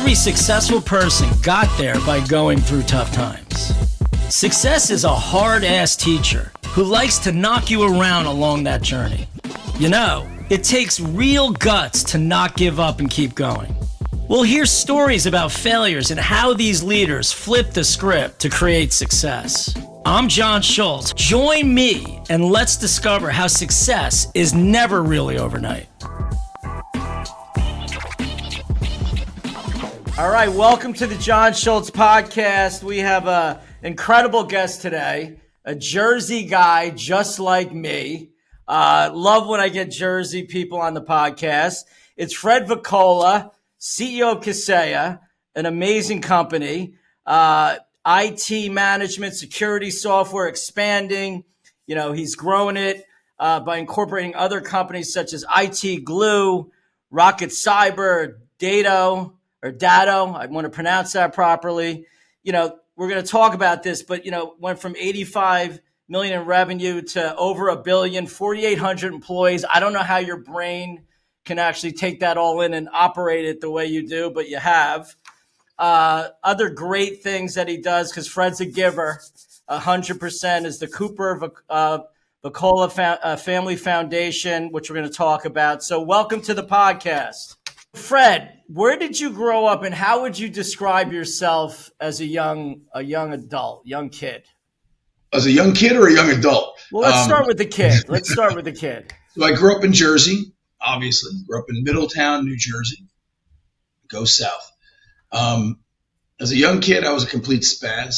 every successful person got there by going through tough times. Success is a hard-ass teacher who likes to knock you around along that journey. You know, it takes real guts to not give up and keep going. We'll hear stories about failures and how these leaders flip the script to create success. I'm John Schultz. Join me and let's discover how success is never really overnight. All right, welcome to the John Schultz podcast. We have an incredible guest today, a Jersey guy just like me. Love when I get Jersey people on the podcast. It's Fred Voccola, CEO of Kaseya, an amazing company. IT management, security software, expanding. You know, he's growing it by incorporating other companies such as IT Glue, Rocket Cyber, Datto, I want to pronounce that properly. You know, we're going to talk about this, but, you know, went from 85 million in revenue to over $1 billion, 4,800 employees. I don't know how your brain can actually take that all in and operate it the way you do, but you have. Other great things that he does, because Fred's a giver, 100%, is the Vacola Family Foundation, which we're going to talk about. So welcome to the podcast. Fred, where did you grow up and how would you describe yourself as a young kid? As a young kid or a young adult? Well, let's start with the kid. So I grew up in Jersey, obviously. Grew up in Middletown, New Jersey. Go south. As a young kid, I was a complete spaz.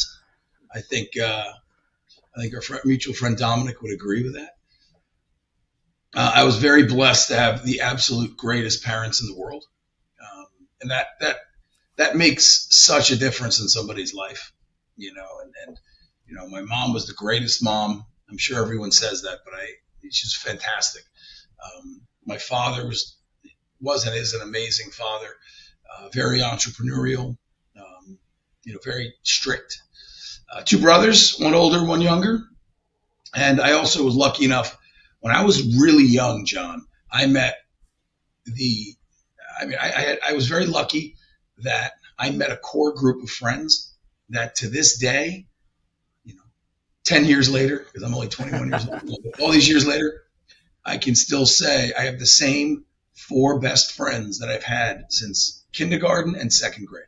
I think our mutual friend Dominic would agree with that. I was very blessed to have the absolute greatest parents in the world, and that makes such a difference in somebody's life, you know. And you know, my mom was the greatest mom. I'm sure everyone says that, but she's fantastic. My father was and is an amazing father, very entrepreneurial, you know, very strict. Two brothers, one older, one younger, and I also was lucky enough. When I was really young, John, I was very lucky that I met a core group of friends that to this day, you know, 10 years later, because I'm only 21 years old, all these years later, I can still say I have the same 4 best friends that I've had since kindergarten and second grade,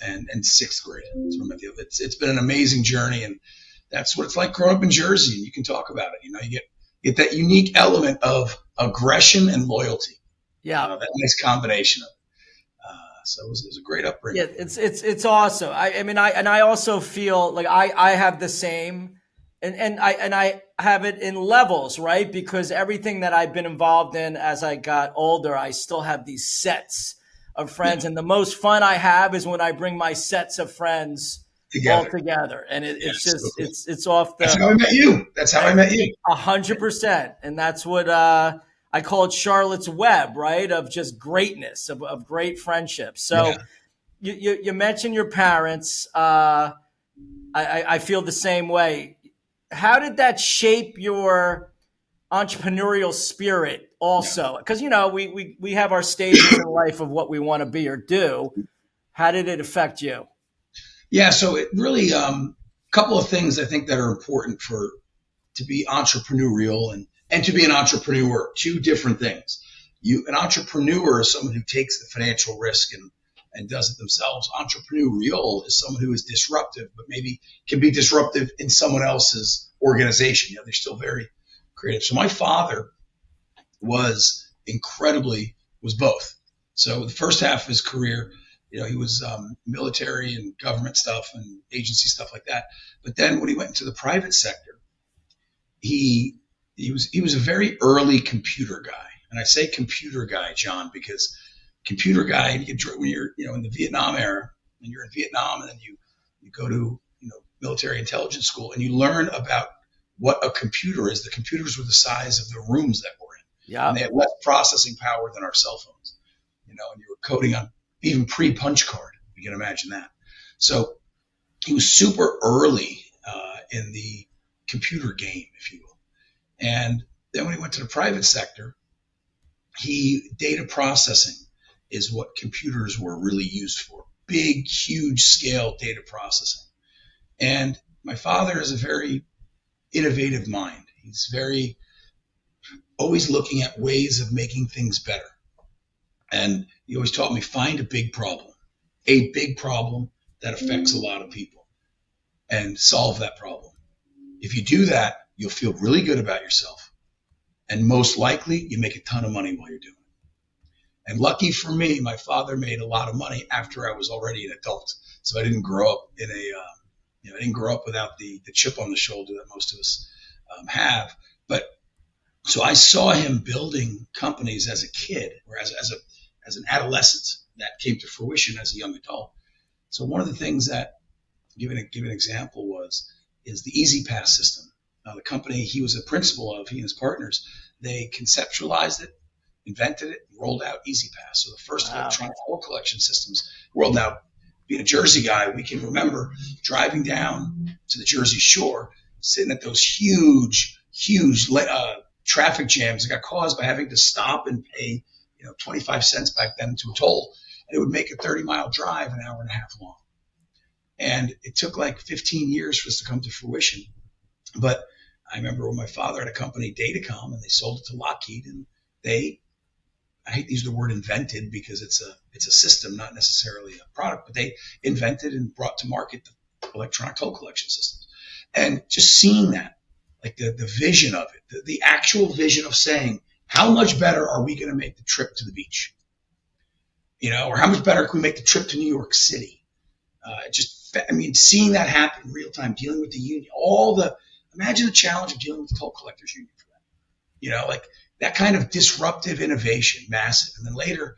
and sixth grade. It's been an amazing journey, and that's what it's like growing up in Jersey, and you can talk about it. You know, you get that unique element of aggression and loyalty. Yeah, that nice combination of it. So it was a great upbringing. Yeah, it's awesome. I also feel like I have the same, and I have it in levels, right? Because everything that I've been involved in as I got older, I still have these sets of friends, and the most fun I have is when I bring my sets of friends all together, and it's just so cool. it's off the. That's how I met you. 100%, and that's what I call it, Charlotte's Web, right? Of just greatness, of great friendships. So you mentioned your parents. I feel the same way. How did that shape your entrepreneurial spirit? Also, because you know we have our stages in life of what we want to be or do. How did it affect you? Yeah, so it really couple of things I think that are important to be entrepreneurial and to be an entrepreneur. 2 different things. An entrepreneur is someone who takes the financial risk and does it themselves. Entrepreneurial is someone who is disruptive, but maybe can be disruptive in someone else's organization. You know, they're still very creative. So my father was both. So the first half of his career, you know, he was military and government stuff and agency stuff like that. But then when he went into the private sector, he was a very early computer guy. And I say computer guy, John, because computer guy, when you're, you know, in the Vietnam era, and you're in Vietnam, and then you go to, you know, military intelligence school, and you learn about what a computer is. The computers were the size of the rooms that we're in. Yeah. And they had less processing power than our cell phones. You know, and you were coding on even pre-punch card. You can imagine that. So he was super early in the computer game, if you will. And then when he went to the private sector, data processing is what computers were really used for. Big, huge scale data processing. And my father is a very innovative mind. He's very always looking at ways of making things better. And he always taught me, find a big problem that affects a lot of people, and solve that problem. If you do that, you'll feel really good about yourself. And most likely you make a ton of money while you're doing it. And lucky for me, my father made a lot of money after I was already an adult. So I didn't grow up in I didn't grow up without the chip on the shoulder that most of us have. But so I saw him building companies as a kid, or as an adolescent, that came to fruition as a young adult. So one of the things that, give an example, is the Easy Pass system. The company he was a principal of, he and his partners, they conceptualized it, invented it, and rolled out Easy Pass. So the first electronic toll collection systems rolled out. Being a Jersey guy, we can remember driving down to the Jersey Shore, sitting at those huge traffic jams that got caused by having to stop and pay 25 cents back then to a toll. And it would make a 30-mile drive an hour and a half long. And it took like 15 years for this to come to fruition. But I remember when my father had a company, Datacom, and they sold it to Lockheed, and I hate to use the word invented because it's a system, not necessarily a product, but they invented and brought to market the electronic toll collection systems. And just seeing that, like the vision of it, the actual vision of saying, how much better are we going to make the trip to the beach? Or how much better can we make the trip to New York City? Seeing that happen in real time, dealing with the union, imagine the challenge of dealing with the toll collectors union for that. Like that kind of disruptive innovation, massive. And then later,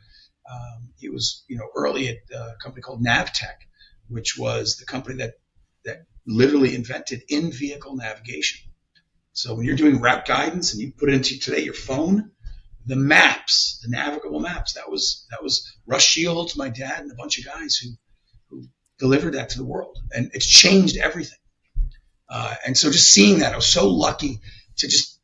he was, early at a company called Navtech, which was the company that literally invented in-vehicle navigation. So when you're doing route guidance and you put it into today your phone, the maps, the navigable maps, that was Russ Shields, my dad, and a bunch of guys who delivered that to the world, and it's changed everything. And so just seeing that, I was so lucky to just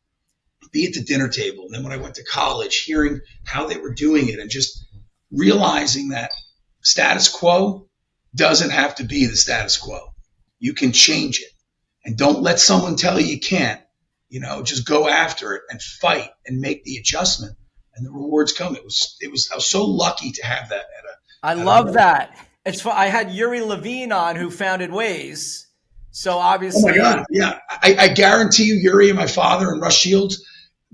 be at the dinner table. And then when I went to college, hearing how they were doing it and just realizing that status quo doesn't have to be the status quo. You can change it, and don't let someone tell you can't. Just go after it and fight and make the adjustment, and the rewards come. I was so lucky to have that. I love that. It's I had Yuri Levine on, who founded Waze. So obviously, oh my God, yeah, I guarantee you, Yuri and my father and Russ Shields,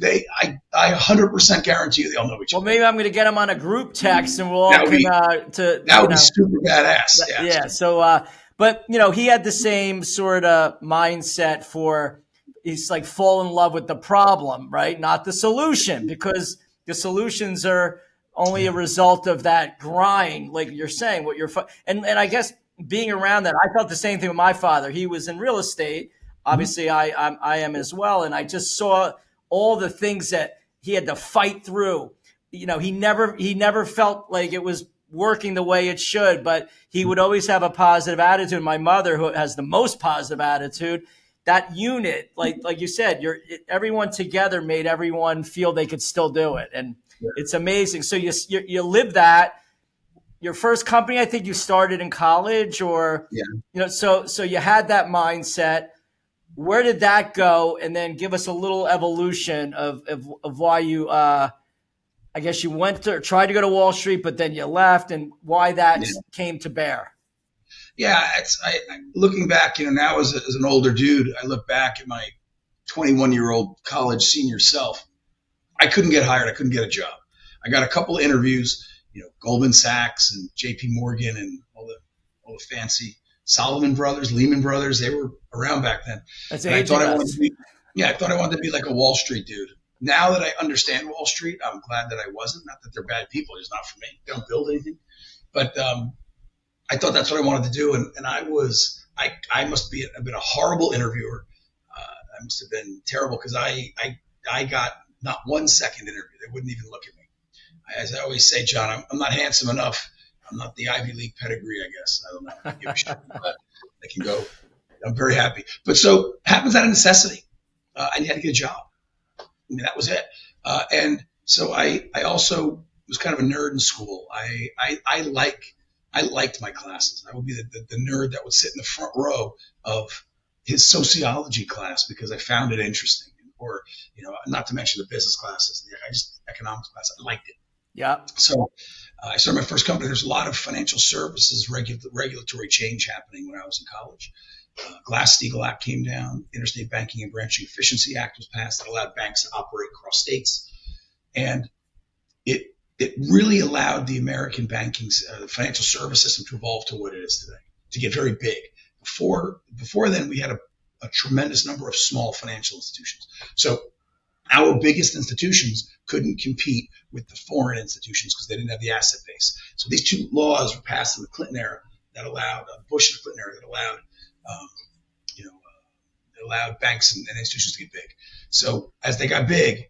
I 100% guarantee you they all know each other. Well, maybe I'm going to get them on a group text, and we'll all that would be super badass. Yeah. So, but he had the same sort of mindset for. He's like fall in love with the problem, right? Not the solution, because the solutions are only a result of that grind, like you're saying. And I guess being around that, I felt the same thing with my father. He was in real estate. Obviously, I am as well, and I just saw all the things that he had to fight through. He never felt like it was working the way it should, but he would always have a positive attitude. My mother, who has the most positive attitude. That unit, like you said, everyone together made everyone feel they could still do it, and it's amazing. So you live that. Your first company, I think you started in college, or so you had that mindset. Where did that go? And then give us a little evolution of why you, I guess you tried to go to Wall Street, but then you left, and why that came to bear. Yeah, looking back, now as an older dude, I look back at my 21-year-old college senior self. I couldn't get hired. I couldn't get a job. I got a couple of interviews, Goldman Sachs and JP Morgan and all the fancy Salomon Brothers, Lehman Brothers. They were around back then. I thought I wanted to be like a Wall Street dude. Now that I understand Wall Street, I'm glad that I wasn't. Not that they're bad people. It's not for me. They don't build anything. But I thought that's what I wanted to do, and I must have been a horrible interviewer. I must have been terrible, because I got not 1 second interview. They wouldn't even look at me. As I always say, John, I'm not handsome enough. I'm not the Ivy League pedigree, I guess. I don't know. I give a shit, but I can go. I'm very happy. But so happens out of necessity. I had to get a job. That was it. And so I also was kind of a nerd in school. I liked my classes. I would be the nerd that would sit in the front row of his sociology class because I found it interesting. Or, not to mention the business classes, economics class. I liked it. Yeah. So I started my first company. There's a lot of financial services regulatory change happening when I was in college. Glass-Steagall Act came down. Interstate Banking and Branching Efficiency Act was passed that allowed banks to operate across states. And it really allowed the American banking, the financial service system to evolve to what it is today, to get very big. Before then, we had a tremendous number of small financial institutions. So our biggest institutions couldn't compete with the foreign institutions because they didn't have the asset base. So these two laws were passed in the Clinton era that allowed Bush in the Clinton era that allowed allowed banks and institutions to get big. So as they got big,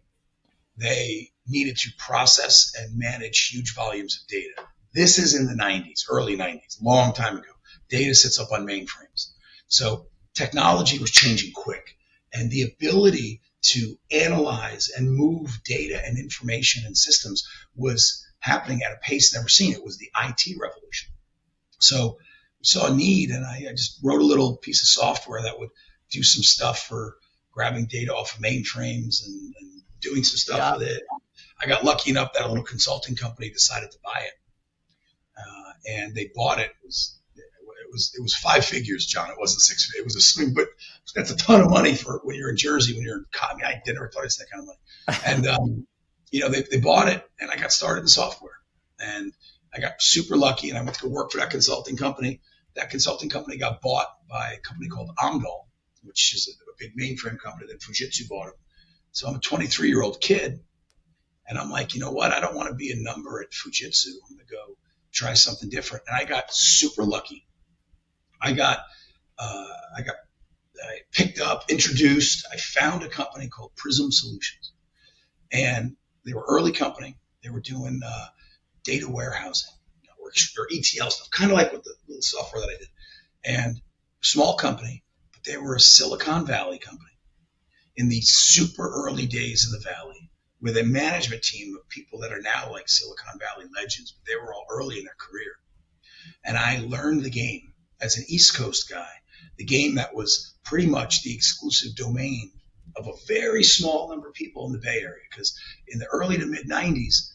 they needed to process and manage huge volumes of data. This is in the 90s, early 90s, long time ago. Data sits up on mainframes. So technology was changing quick, and the ability to analyze and move data and information and systems was happening at a pace never seen. It was the IT revolution. So we saw a need, and I just wrote a little piece of software that would do some stuff for grabbing data off of mainframes and doing some stuff with it. I got lucky enough that a little consulting company decided to buy it, and they bought it. It was five figures, John. It wasn't six. It was a swing, but that's a ton of money for when you're in Jersey. When you're in, I never thought it's that kind of money. And they bought it, and I got started in software, and I got super lucky, and I went to go work for that consulting company. That consulting company got bought by a company called Amdal, which is a big mainframe company. Then Fujitsu bought it. So I'm a 23-year-old kid, and I'm like, you know what? I don't want to be a number at Fujitsu. I'm going to go try something different. And I got super lucky. I got picked up, introduced. I found a company called Prism Solutions, and they were early company. They were doing data warehousing, or ETL stuff, kind of like with the software that I did. And small company, but they were a Silicon Valley company in the super early days of the Valley, with a management team of people that are now like Silicon Valley legends, but they were all early in their career. And I learned the game as an East Coast guy, the game that was pretty much the exclusive domain of a very small number of people in the Bay Area. Because in the early to mid 90s,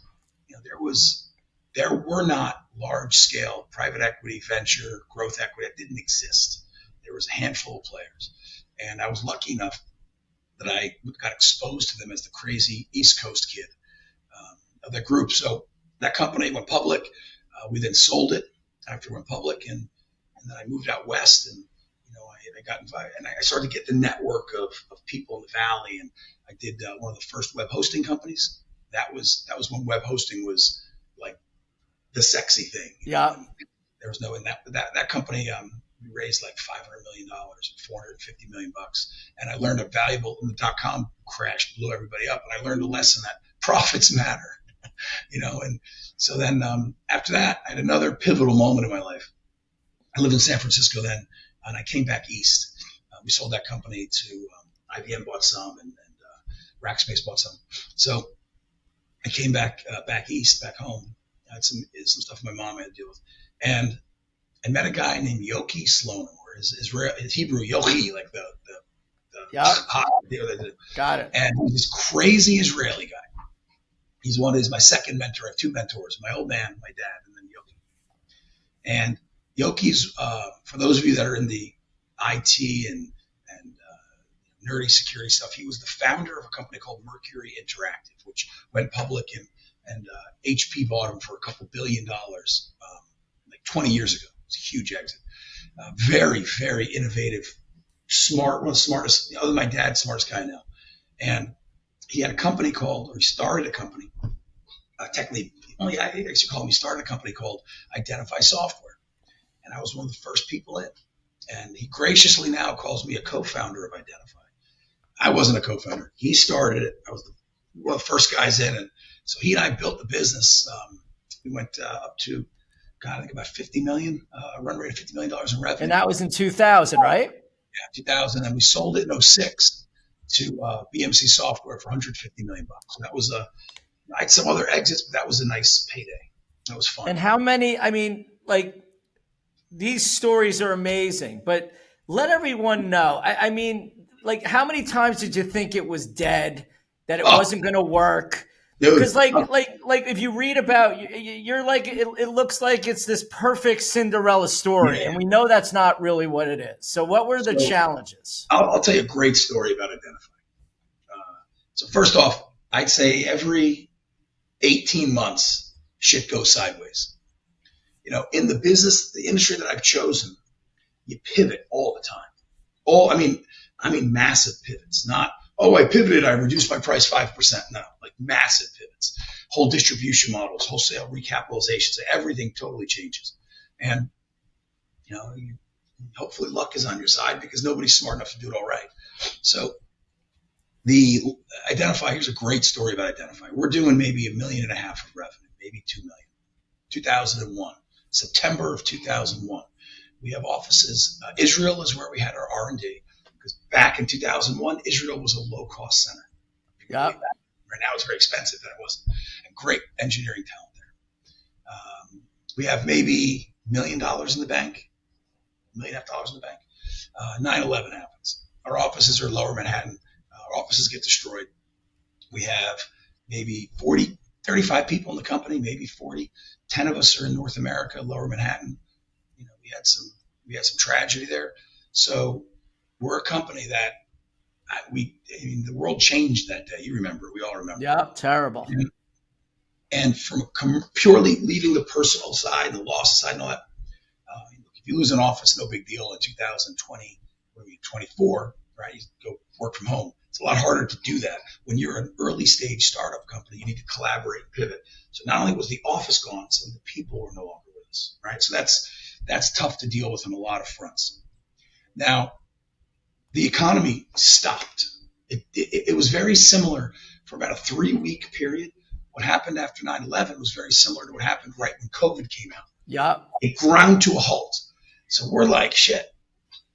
there were not large scale private equity, venture, growth equity. It didn't exist. There was a handful of players. And I was lucky enough that I got exposed to them as the crazy East Coast kid of that group. So that company went public. We then sold it after it went public, and then I moved out west, and I got invited, and I started to get the network of people in the Valley, and I did one of the first web hosting companies. That was when web hosting was like the sexy thing. Yeah. There was no in that company. We raised like $500 million, $450 million, and I learned a valuable. And the .com crash blew everybody up, and I learned a lesson that profits matter, And so then after that, I had another pivotal moment in my life. I lived in San Francisco then, and I came back east. We sold that company to IBM, bought some, and Rackspace bought some. So I came back east, back home. I had some stuff my mom had to deal with, and I met a guy named Yoki Slonim, or his Hebrew Yoki, like the got it. And he's this crazy Israeli guy. He's my second mentor. I have two mentors: my old man, my dad, and then Yoki. And Yoki's, for those of you that are in the IT and nerdy security stuff, he was the founder of a company called Mercury Interactive, which went public, and HP bought him for a couple $2 billion like 20 years ago. It's a huge exit. Very, very innovative, smart, one of the smartest, other than my dad, smartest guy now. And he had a company he started a company, technically, I think they should call him, he started a company called Identify Software. And I was one of the first people in. And he graciously now calls me a co-founder of Identify. I wasn't a co-founder. He started it. I was one of the first guys in. And so he and I built the business. We went up to, I think about 50 million, a run rate of $50 million in revenue. And that was in 2000, right? Yeah, 2000. And we sold it in 2006 to BMC Software for $150 million. So that was I had some other exits, but that was a nice payday. That was fun. And how many, I mean, like, these stories are amazing, but let everyone know. I mean, like, how many times did you think it was dead, that it wasn't going to work? Because like if you read about, you're like, it looks like it's this perfect Cinderella story, and we know that's not really what it is. So what were the challenges? I'll tell you a great story about identifying. So first off, I'd say every 18 months, shit goes sideways. You know, in the business, the industry that I've chosen, you pivot all the time. I mean massive pivots, not, I pivoted, I reduced my price 5%. No, like massive pivots, whole distribution models, wholesale recapitalizations, everything totally changes. And, you know, hopefully luck is on your side because nobody's smart enough to do it all right. So the Identify, here's a great story about Identify. We're doing maybe $1.5 million of revenue, maybe $2 million. 2001, September of 2001. We have offices. Israel is where we had our R&D. Because back in 2001, Israel was a low-cost center. Yeah. Right now it's very expensive, and it wasn't. And great engineering talent there. We have maybe $1 million in the bank, $1.5 million in the bank. 9/11 happens. Our offices are Lower Manhattan. Our offices get destroyed. We have maybe 35 people in the company, maybe 40. 10 of us are in North America, Lower Manhattan. You know, we had some tragedy there. So we're a company that the world changed that day. You remember, we all remember. Yeah, terrible. And from purely leaving the personal side, the loss side and all that, if you lose an office, no big deal. In 2020, 24, right, you go work from home. It's a lot harder to do that. When you're an early stage startup company, you need to collaborate and pivot. So not only was the office gone, some of the people were no longer with us, right? So that's tough to deal with on a lot of fronts. Now, the economy stopped. It was very similar for about a 3-week period. What happened after 9/11 was very similar to what happened right when COVID came out. Yeah. It ground to a halt. So we're like, shit.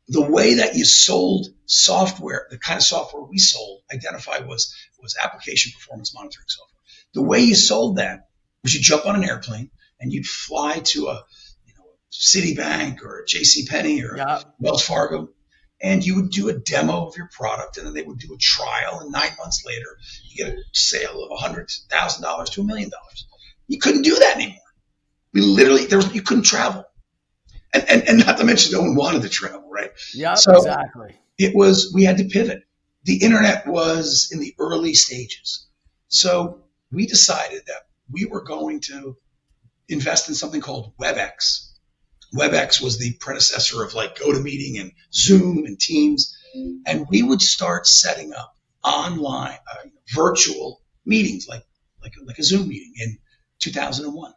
The way that you sold software, the kind of software we sold, Identify was application performance monitoring software. The way you sold that was you jump on an airplane and you'd fly to a Citibank or a JCPenney or Wells Fargo, and you would do a demo of your product, and then they would do a trial, and 9 months later, you get a sale of $100,000 to $1 million. You couldn't do that anymore. We literally, you couldn't travel. And not to mention no one wanted to travel, right? Yeah, so exactly. We had to pivot. The internet was in the early stages. So we decided that we were going to invest in something called WebEx. WebEx was the predecessor of like GoToMeeting and Zoom and Teams. And we would start setting up online, virtual meetings like a Zoom meeting in 2001.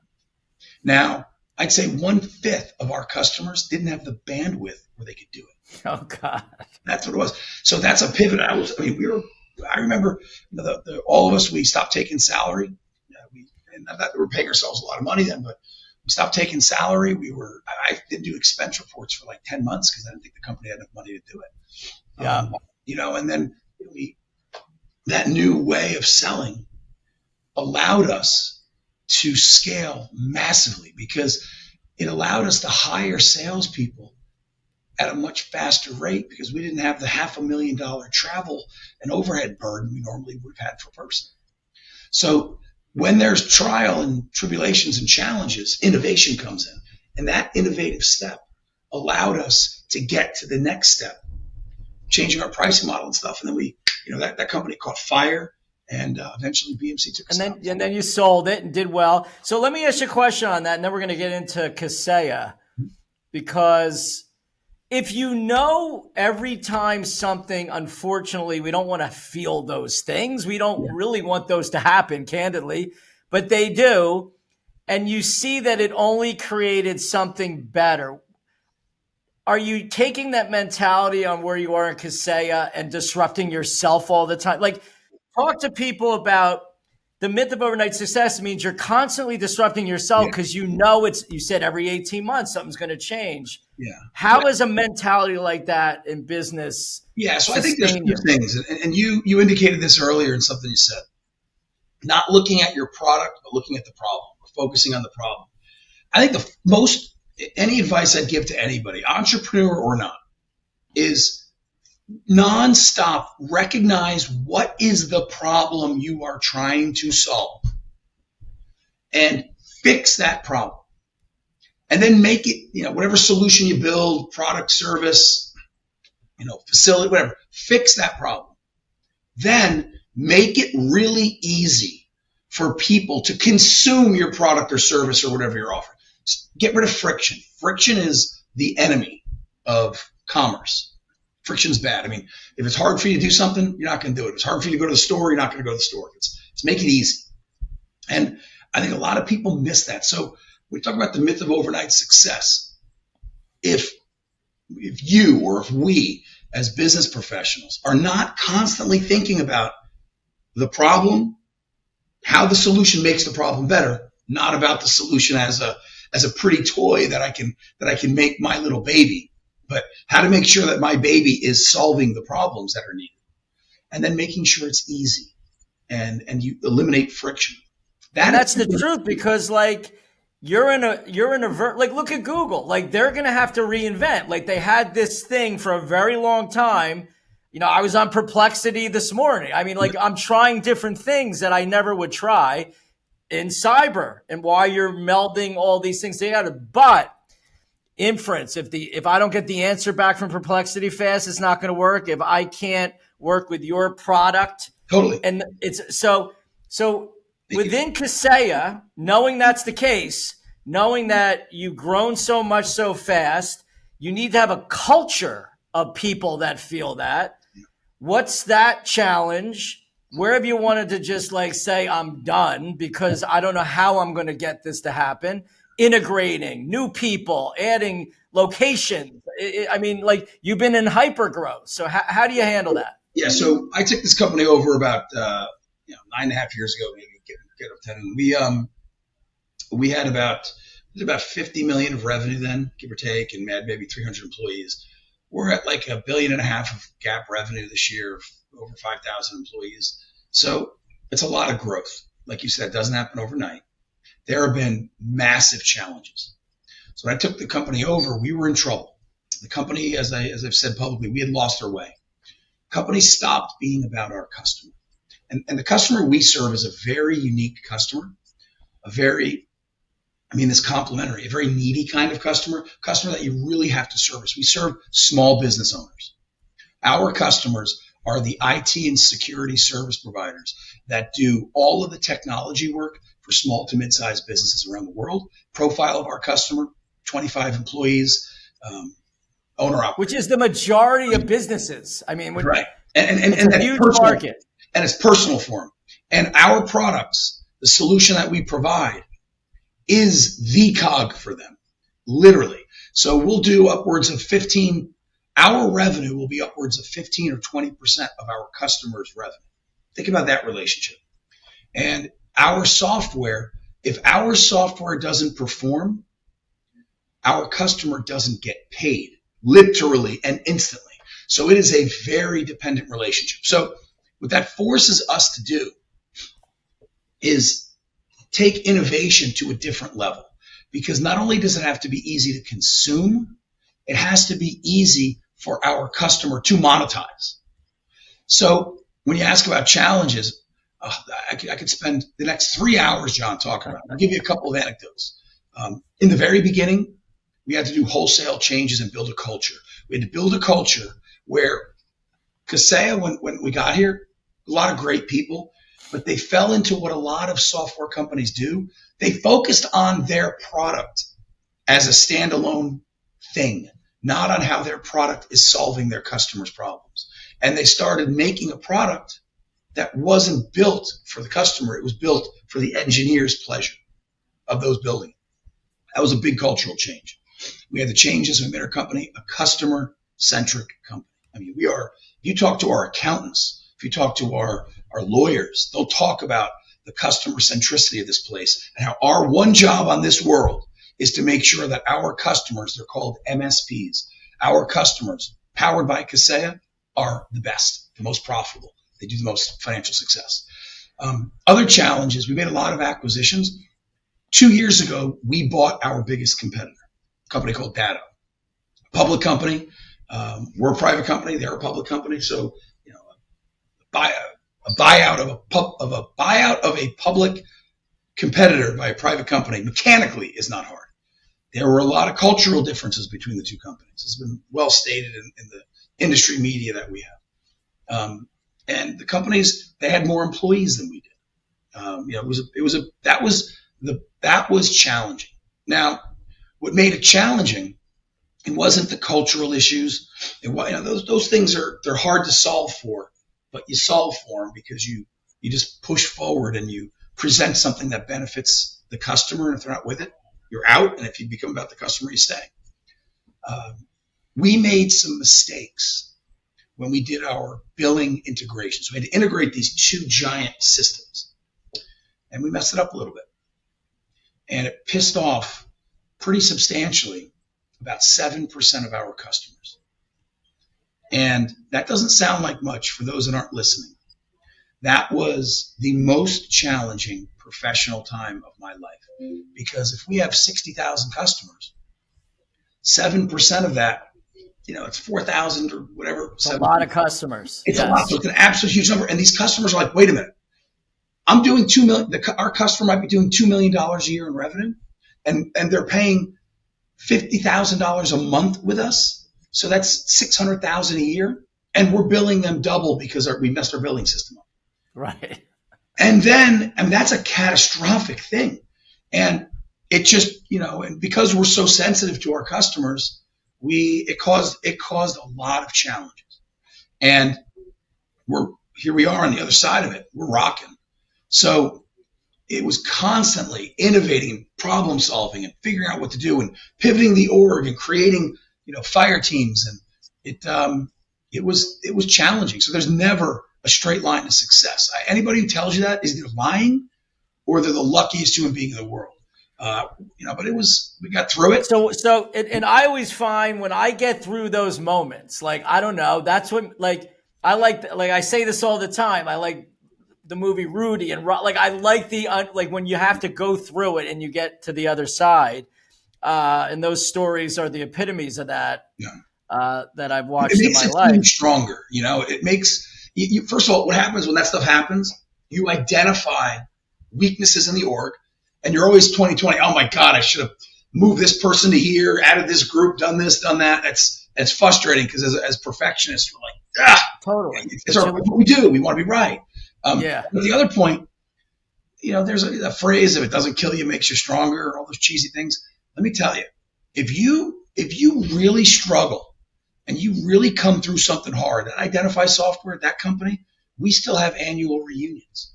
Now, I'd say 1/5 of our customers didn't have the bandwidth where they could do it. Oh God, that's what it was. So that's a pivot. I remember all of us. We stopped taking salary. Not that we were paying ourselves a lot of money then, but we stopped taking salary. I didn't do expense reports for like 10 months because I didn't think the company had enough money to do it. Yeah. And then that new way of selling allowed us to scale massively because it allowed us to hire salespeople at a much faster rate because we didn't have the $500,000 travel and overhead burden we normally would have had for a person. So when there's trial and tribulations and challenges, innovation comes in. And that innovative step allowed us to get to the next step, changing our pricing model and stuff. And then that company caught fire. And eventually BMC took us out. And then you sold it and did well. So let me ask you a question on that, and then we're going to get into Kaseya. Because if you know every time something, unfortunately, we don't want to feel those things. We don't really want those to happen, candidly, but they do. And you see that it only created something better. Are you taking that mentality on where you are in Kaseya and disrupting yourself all the time? Like, talk to people about the myth of overnight success. Means you're constantly disrupting yourself because you said every 18 months something's going to change. Yeah. How is a mentality like that in business? Yeah. So I think there's two things. And you indicated this earlier in something you said. not looking at your product, but looking at the problem, focusing on the problem. I think any advice I'd give to anybody, entrepreneur or not, is nonstop recognize what is the problem you are trying to solve and fix that problem. And then make it, whatever solution you build, product, service, facility, whatever, fix that problem. Then make it really easy for people to consume your product or service or whatever you're offering. Just get rid of friction. Friction is the enemy of commerce. Friction's bad. I mean, if it's hard for you to do something, you're not going to do it. If it's hard for you to go to the store, you're not going to go to the store. It's make it easy. And I think a lot of people miss that. So we talk about the myth of overnight success. If you or if we as business professionals are not constantly thinking about the problem, how the solution makes the problem better, not about the solution as a pretty toy that I can make my little baby, but how to make sure that my baby is solving the problems that are needed, and then making sure it's easy and you eliminate friction. That's the truth, because you're in a look at Google, they're going to have to reinvent. They had this thing for a very long time. I was on Perplexity this morning. I mean, I'm trying different things that I never would try in cyber, and why you're melding all these things together. But inference, if I don't get the answer back from Perplexity fast, it's not going to work. If I can't work with your product, totally. And it's so within Kaseya, knowing that's the case, knowing that you've grown so much so fast, you need to have a culture of people that feel that. What's that challenge? Where have you wanted to just say, I'm done because I don't know how I'm going to get this to happen? Integrating new people, adding locations. You've been in hyper growth. So how do you handle that? Yeah. So I took this company over about 9.5 years ago, maybe get up 10. We had about 50 million of revenue then, give or take, and had maybe 300 employees. We're at $1.5 billion of GAAP revenue this year, over 5,000 employees. So it's a lot of growth. Like you said, it doesn't happen overnight. There have been massive challenges. So when I took the company over, we were in trouble. The company, as I've said publicly, we had lost our way. The company stopped being about our customer. And the customer we serve is a very unique customer, it's complementary, a very needy kind of customer that you really have to service. We serve small business owners. Our customers are the IT and security service providers that do all of the technology work for small to mid-sized businesses around the world. Profile of our customer, 25 employees, owner-operator. Which is the majority of businesses. Right. And it's a huge market. And it's personal for them. And our products, the solution that we provide, is the cog for them, literally. So we'll do upwards of our revenue will be upwards of 15 or 20% of our customers' revenue. Think about that relationship. And our software, if our software doesn't perform, our customer doesn't get paid, literally and instantly. So it is a very dependent relationship. So what that forces us to do is take innovation to a different level, because not only does it have to be easy to consume, it has to be easy for our customer to monetize. So when you ask about challenges, I could spend the next 3 hours, John, talking about it. I'll give you a couple of anecdotes. In the very beginning, we had to do wholesale changes and build a culture. We had to build a culture where Kaseya, when we got here, a lot of great people, but they fell into what a lot of software companies do. They focused on their product as a standalone thing, not on how their product is solving their customers' problems. And they started making a product that wasn't built for the customer. It was built for the engineer's pleasure of those building. That was a big cultural change. We had the changes. We made our company a customer-centric company. If you talk to our accountants, if you talk to our lawyers, they'll talk about the customer centricity of this place and how our one job on this world is to make sure that our customers, they're called MSPs, our customers powered by Kaseya are the best, the most profitable. They do the most financial success. Other challenges, we made a lot of acquisitions. 2 years ago, we bought our biggest competitor, a company called Datto, public company. We're a private company. They're a public company. So, a buyout of a public competitor by a private company mechanically is not hard. There were a lot of cultural differences between the two companies. It's been well stated in the industry media that we have. And the companies, they had more employees than we did. That was challenging. Now, what made it challenging, it wasn't the cultural issues. Those things they're hard to solve for, but you solve for them because you just push forward and you present something that benefits the customer. And if they're not with it, you're out. And if you become about the customer, you stay. We made some mistakes when we did our billing integration. So we had to integrate these two giant systems, and we messed it up a little bit. And it pissed off pretty substantially about 7% of our customers. And that doesn't sound like much for those that aren't listening. That was the most challenging professional time of my life, because if we have 60,000 customers, 7% of that, it's 4,000 or whatever. It's a lot of customers. It's a lot. So it's an absolute huge number. And these customers are like, wait a minute, I'm doing $2 million. Our customer might be doing $2 million a year in revenue, and they're paying $50,000 a month with us. So that's $600,000 a year, and we're billing them double because we messed our billing system up. Right. And then, that's a catastrophic thing. And it just, and because we're so sensitive to our customers, it caused a lot of challenges. And here we are on the other side of it. We're rocking. So it was constantly innovating, problem solving, and figuring out what to do, and pivoting the org and creating, fire teams. And it was challenging. So there's never a straight line to success. Anybody who tells you that is either lying or they're the luckiest human being in the world. But we got through it. So, and I always find when I get through those moments, like, I don't know, that's what, I say this all the time. I like the movie Rudy, and I like when you have to go through it and you get to the other side. And those stories are the epitomes of that, that I've watched in my life. It makes it stronger. It makes you, first of all, what happens when that stuff happens, you identify weaknesses in the org, and you're always 2020. Oh my God, I should have moved this person to here, added this group, done this, done that. That's frustrating because as perfectionists, we're like, totally. It's what we do. We want to be right. But the other point, there's a phrase, if it doesn't kill you, it makes you stronger, all those cheesy things. Let me tell you, if you really struggle and you really come through something hard, that Identify Software, that company, we still have annual reunions.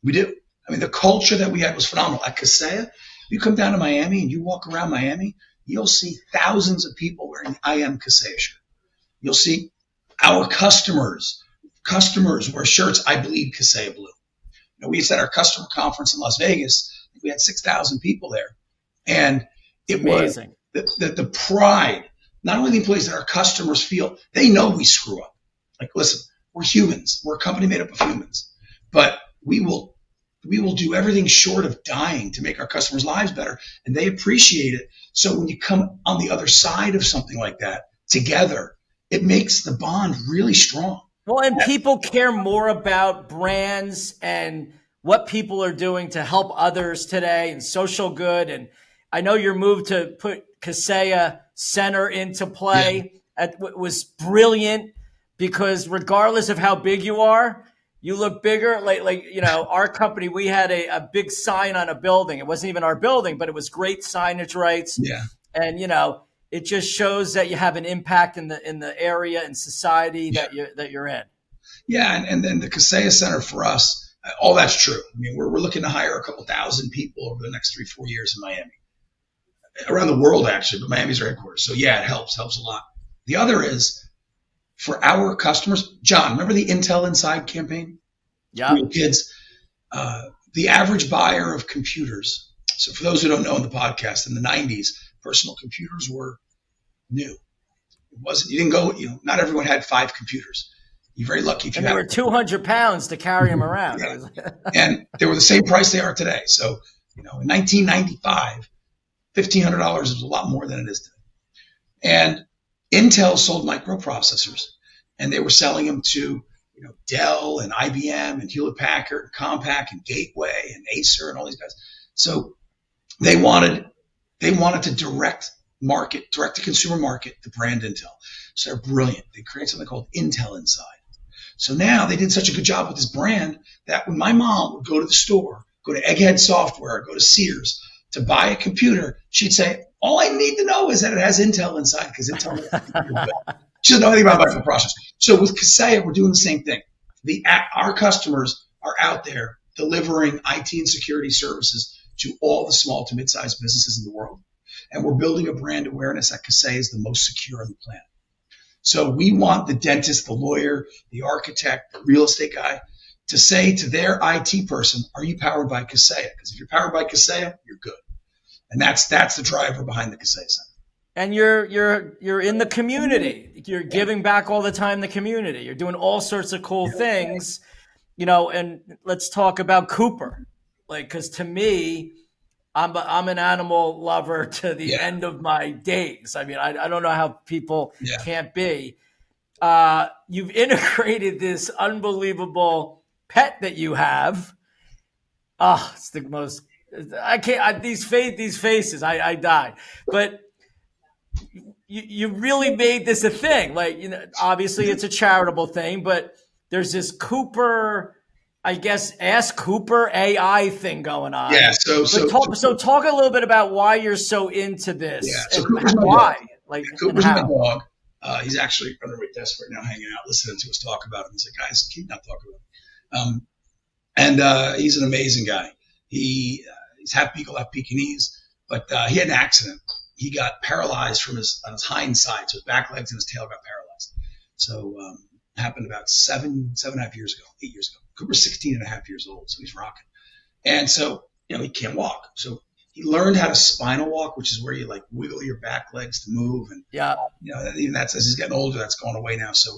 We do. The culture that we had was phenomenal. At Kaseya, you come down to Miami and you walk around Miami, you'll see thousands of people wearing the I Am Kaseya shirt. You'll see our customers wear shirts, I bleed Kaseya blue. We just had our customer conference in Las Vegas. We had 6,000 people there. And it amazing. Was the pride, not only the employees, that our customers feel, they know we screw up. Like, listen, we're humans. We're a company made up of humans. But we will do everything short of dying to make our customers' lives better. And they appreciate it. So when you come on the other side of something like that together, it makes the bond really strong. Well, and people care more about brands and what people are doing to help others today and social good. And I know your move to put Kaseya Center into play was brilliant, because regardless of how big you are, you look bigger. Our company, we had a big sign on a building. It wasn't even our building, but it was great signage rights. Yeah. And, it just shows that you have an impact in the area and society that you're in. Yeah, and then the Kaseya Center for us, all that's true. We're looking to hire a couple thousand people over the next 3-4 years in Miami, around the world actually, but Miami's our headquarters. So yeah, it helps a lot. The other is for our customers. John, remember the Intel Inside campaign? Yeah, kids. The average buyer of computers. So for those who don't know, in the podcast, in the 90s. Personal computers were new. It wasn't, you didn't go, not everyone had 5 computers. You're very lucky if you And they have were 200 pounds to carry them around. Yeah. And they were the same price they are today. So, in 1995, $1,500 was a lot more than it is today. And Intel sold microprocessors, and they were selling them to Dell and IBM and Hewlett Packard and Compaq and Gateway and Acer and all these guys. So they wanted to direct to consumer market the brand Intel. So they're brilliant. They create something called Intel Inside. So now they did such a good job with this brand that when my mom would go to the store, go to Egghead Software, go to Sears to buy a computer, she'd say, all I need to know is that it has Intel inside because Intel makes the computer good. She doesn't know anything about microprocessors. So with Kaseya, we're doing the same thing. Our customers are out there delivering IT and security services to all the small to mid-sized businesses in the world. And we're building a brand awareness that Kaseya is the most secure on the planet. So we want the dentist, the lawyer, the architect, the real estate guy to say to their IT person, are you powered by Kaseya? Because if you're powered by Kaseya, you're good. And that's the driver behind the Kaseya Center. And you're in the community. You're giving back all the time in the community. You're doing all sorts of cool things, and let's talk about Cooper. Because to me, I'm an animal lover to the end of my days. I mean, I don't know how people can't be. You've integrated this unbelievable pet that you have. Oh, it's the most. I can't. These faces. I die. But you really made this a thing. Obviously it's a charitable thing, but there's this Cooper. I guess Ask Cooper AI thing going on. Yeah. So talk a little bit about why you're so into this. Yeah. So Cooper's why? Cooper's my dog. He's actually under my desk right now, hanging out, listening to us talk about him. He's like, guys, keep not talking about him. And he's an amazing guy. He's half beagle, half Pekingese, but he had an accident. He got paralyzed on his hind side, so his back legs and his tail got paralyzed. So happened about 7.5 years ago, 8 years ago. Cooper's 16 and a half years old, so he's rocking. And so, he can't walk. So he learned how to spinal walk, which is where you wiggle your back legs to move. And, even that's, as he's getting older, that's going away now. So,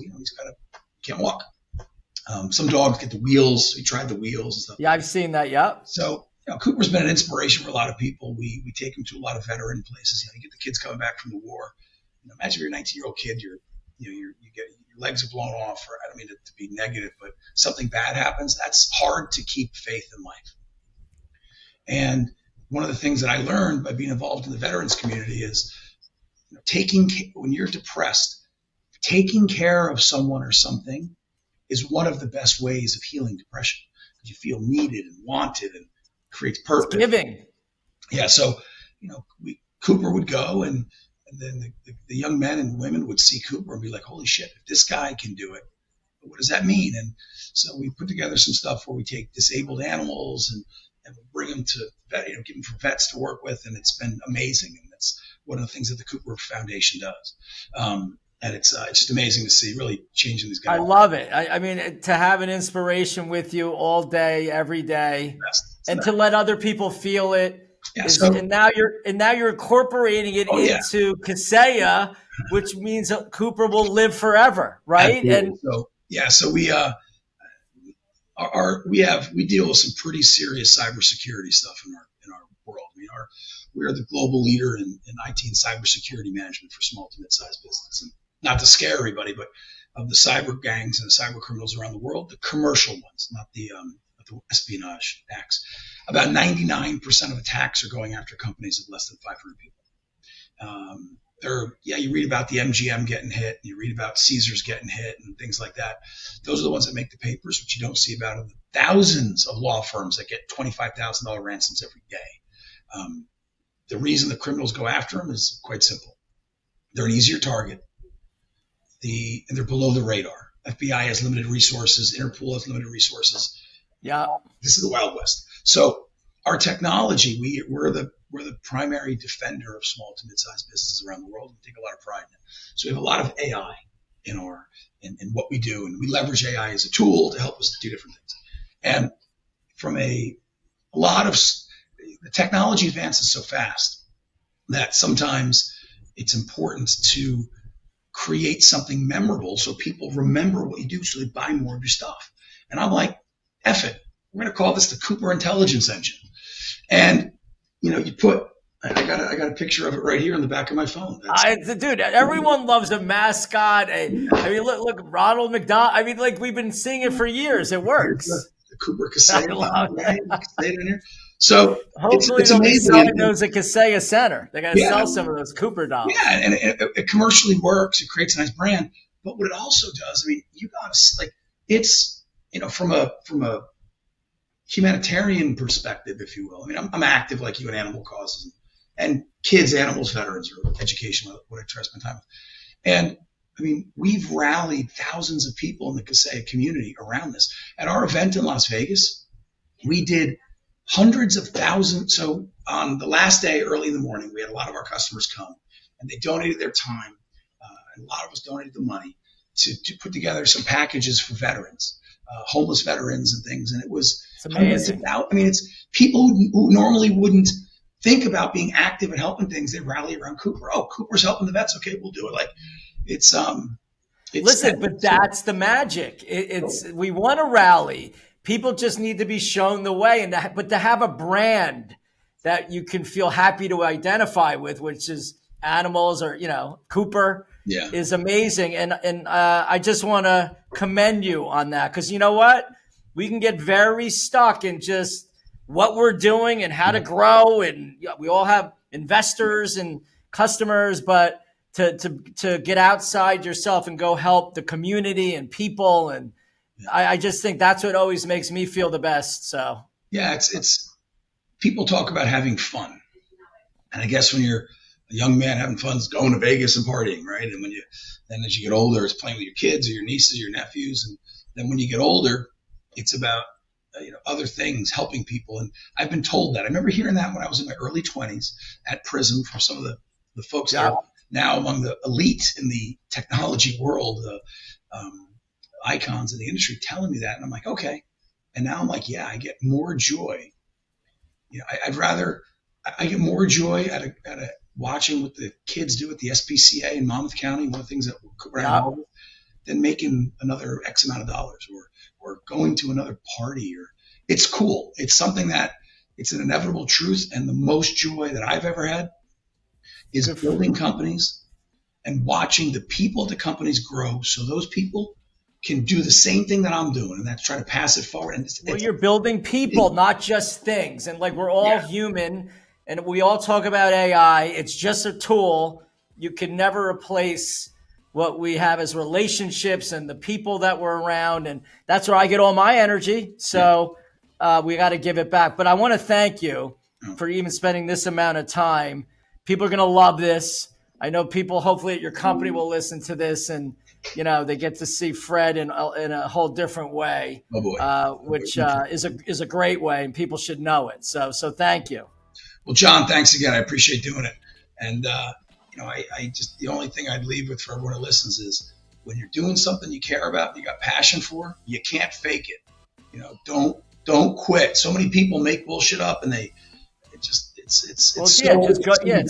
can't walk. Some dogs get the wheels. So he tried the wheels and stuff. Yeah, I've seen that. Yeah. So, Cooper's been an inspiration for a lot of people. We take him to a lot of veteran places. You get the kids coming back from the war. Imagine you're a 19-year-old kid, you get your legs are blown off, or I don't mean it to be negative, but something bad happens. That's hard to keep faith in life. And one of the things that I learned by being involved in the veterans community is, when you're depressed, taking care of someone or something is one of the best ways of healing depression, because you feel needed and wanted and creates purpose. It's giving. Yeah. So, Cooper would go and then the young men and women would see Cooper and be like, holy shit, if this guy can do it, what does that mean? And so we put together some stuff where we take disabled animals and we bring them to give them for vets to work with. And it's been amazing. And that's one of the things that the Cooper Foundation does. And it's just amazing to see really changing these guys. I love it. I mean, to have an inspiration with you all day, every day, and to let other people feel it. Yeah, and now you're incorporating it into Kaseya, which means that Cooper will live forever, right? Absolutely. And so we deal with some pretty serious cybersecurity stuff in our world. I mean, we are the global leader in IT and cybersecurity management for small to mid-sized business. And not to scare everybody, but of the cyber gangs and the cyber criminals around the world, the commercial ones, not the espionage acts. About 99% of attacks are going after companies of less than 500 people. You read about the MGM getting hit, and you read about Caesars getting hit and things like that. Those are the ones that make the papers, which you don't see about of the thousands of law firms that get $25,000 ransoms every day. The reason the criminals go after them is quite simple. They're an easier target. And they're below the radar. FBI has limited resources. Interpol has limited resources. Yeah. This is the Wild West. So our technology, we're the primary defender of small to mid-sized businesses around the world. We take a lot of pride in it. So we have a lot of AI in what we do, and we leverage AI as a tool to help us do different things. And from a lot of the technology advances so fast that sometimes it's important to create something memorable so people remember what you do so they buy more of your stuff. And I'm like, F it. We're going to call this the Cooper Intelligence Engine. And, you put, I got a picture of it right here on the back of my phone. Dude, everyone loves a mascot. I mean, look, Ronald McDonald. I mean, like, we've been seeing it for years. It works. The Cooper Kaseya. Right? So hopefully it's they'll be amazing. selling those at Kaseya Center. They got to sell some of those Cooper dolls. Yeah, and it commercially works. It creates a nice brand. But what it also does, I mean, you got to like, it's from a humanitarian perspective, if you will. I mean, I'm active like you in animal causes and kids, animals, veterans, or education, what I try to spend time with. And I mean, we've rallied thousands of people in the Kaseya community around this. At our event in Las Vegas, we did hundreds of thousands. So on the last day, early in the morning, we had a lot of our customers come, and they donated their time. And a lot of us donated the money to put together some packages for veterans, homeless veterans and things. And it was amazing. I mean, it's people who normally wouldn't think about being active and helping things. They rally around Cooper. Oh, Cooper's helping the vets. Okay, we'll do it. Like it's listen, but that's the magic. We want to rally. People just need to be shown the way, but to have a brand that you can feel happy to identify with, which is animals or Cooper, is amazing. And I just want to commend you on that, because you know what, we can get very stuck in just what we're doing and how to grow, and we all have investors and customers, but to get outside yourself and go help the community and people, and I just think that's what always makes me feel the best. So it's people talk about having fun, and I guess when you're a young man, having fun is going to Vegas and partying, right? And then as you get older, it's playing with your kids or your nieces, your nephews, and then when you get older, it's about other things, helping people. And I've been told that. I remember hearing that when I was in my early 20s at Prism from some of the folks that are now among the elite in the technology world, icons in the industry, telling me that. And I'm like, okay. And now I'm like, yeah, I get more joy. I get more joy at a watching what the kids do at the SPCA in Monmouth County, one of the things that we're involved with, than making another X amount of dollars or going to another party. Or it's cool. It's something that it's an inevitable truth. And the most joy that I've ever had is building companies and watching the people at the companies grow, so those people can do the same thing that I'm doing, and that's try to pass it forward. And you're building people, not just things. And like, we're all human, and we all talk about AI. It's just a tool. You can never replace what we have as relationships and the people that we're around. And that's where I get all my energy. So we got to give it back. But I want to thank you for even spending this amount of time. People are going to love this. I know people hopefully at your company will listen to this, and they get to see Fred in a whole different way, which is a great way, and people should know it. So thank you. Well, John, thanks again. I appreciate doing it. And I just, the only thing I'd leave with for everyone who listens is, when you're doing something you care about, you got passion for, you can't fake it. Don't quit. So many people make bullshit up, and it's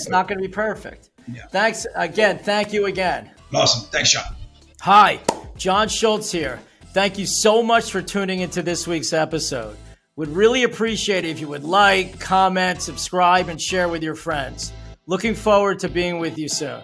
not going to be perfect. Yeah. Thanks again. Thank you again. Awesome. Thanks, John. Hi, John Schultz here. Thank you so much for tuning into this week's episode. Would really appreciate it if you would like, comment, subscribe, and share with your friends. Looking forward to being with you soon.